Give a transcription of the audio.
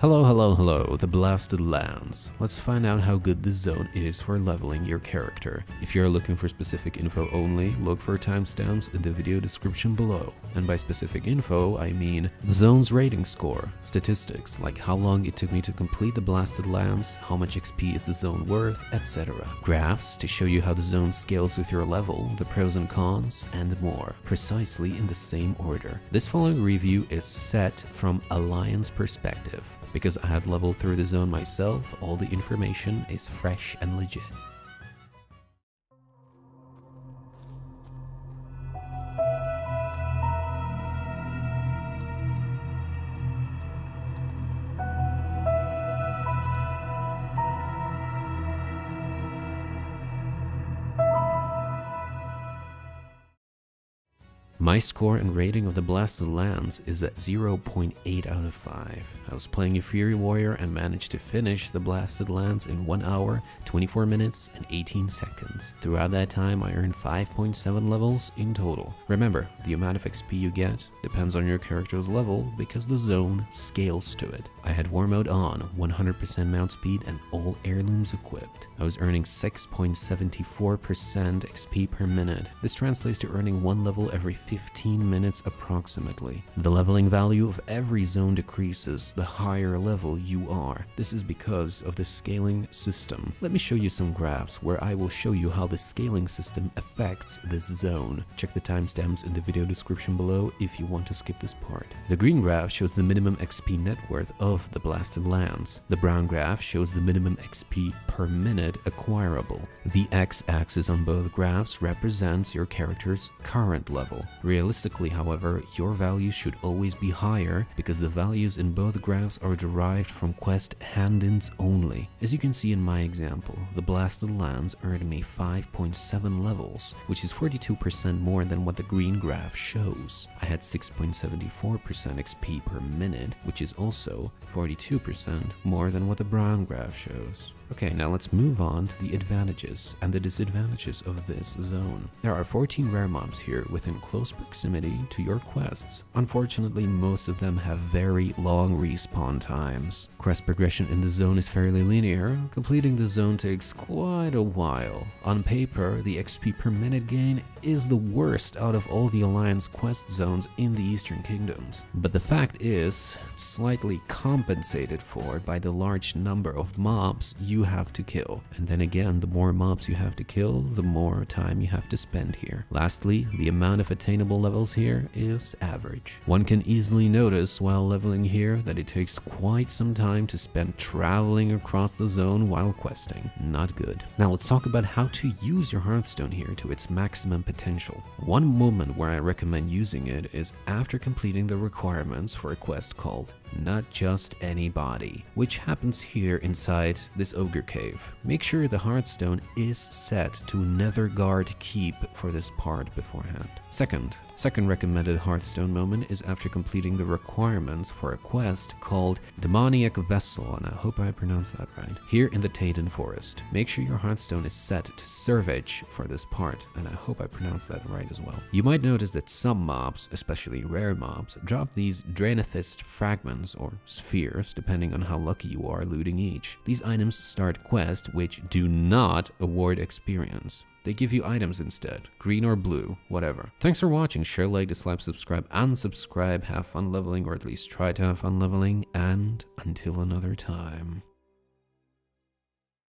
Hello, the Blasted Lands. Let's find out how good this zone is for leveling your character. If you're looking for specific info only, look for timestamps in the video description below. And by specific info, I mean the zone's rating score, statistics like how long it took me to complete the Blasted Lands, how much XP is the zone worth, etc. Graphs to show you how the zone scales with your level, the pros and cons, and more, precisely in the same order. This following review is set from Alliance perspective. Because I have leveled through the zone myself, all the information is fresh and legit. My score and rating of the Blasted Lands is at 0.8 out of 5. I was playing a Fury Warrior and managed to finish the Blasted Lands in 1 hour, 24 minutes, and 18 seconds. Throughout that time, I earned 5.7 levels in total. Remember, the amount of XP you get depends on your character's level because the zone scales to it. I had War Mode on, 100% mount speed, and all heirlooms equipped. I was earning 6.74% XP per minute. This translates to earning 1 level every 15 minutes approximately. The leveling value of every zone decreases the higher level you are. This is because of the scaling system. Let me show you some graphs where I will show you how the scaling system affects this zone. Check the timestamps in the video description below if you want to skip this part. The green graph shows the minimum XP net worth of the Blasted Lands. The brown graph shows the minimum XP per minute acquirable. The x-axis on both graphs represents your character's current level. Realistically, however, your values should always be higher because the values in both graphs are derived from quest hand-ins only. As you can see in my example, the Blasted Lands earned me 5.7 levels, which is 42% more than what the green graph shows. I had 6.74% XP per minute, which is also 42% more than what the brown graph shows. Okay, now let's move on to the advantages and the disadvantages of this zone. There are 14 rare mobs here within close proximity to your quests. Unfortunately, most of them have very long respawn times. Quest progression in the zone is fairly linear. Completing the zone takes quite a while. On paper, the XP per minute gain is the worst out of all the Alliance quest zones in the Eastern Kingdoms. But the fact is, it's slightly compensated for by the large number of mobs you have to kill. And then again, the more mobs you have to kill, the more time you have to spend here. Lastly, the amount of attainable levels here is average. One can easily notice while leveling here that it takes quite some time to spend traveling across the zone while questing. Not good. Now let's talk about how to use your Hearthstone here to its maximum potential. One moment where I recommend using it is after completing the requirements for a quest called Not Just Anybody, which happens here inside this ogre cave. Make sure the Hearthstone is set to Netherguard Keep for this part beforehand. Second recommended Hearthstone moment is after completing the requirements for a quest called Demoniac Vessel, and I hope I pronounced that right, here in the Taden Forest. Make sure your Hearthstone is set to Servage for this part, and I hope I pronounced that right as well. You might notice that some mobs, especially rare mobs, drop these Draenethyst fragments or spheres, depending on how lucky you are looting each. These items start quests which do not award experience. They give you items instead, green or blue, whatever. Thanks for watching. Share, like, dislike, subscribe, unsubscribe, have fun leveling, or at least try to have fun leveling, and until another time.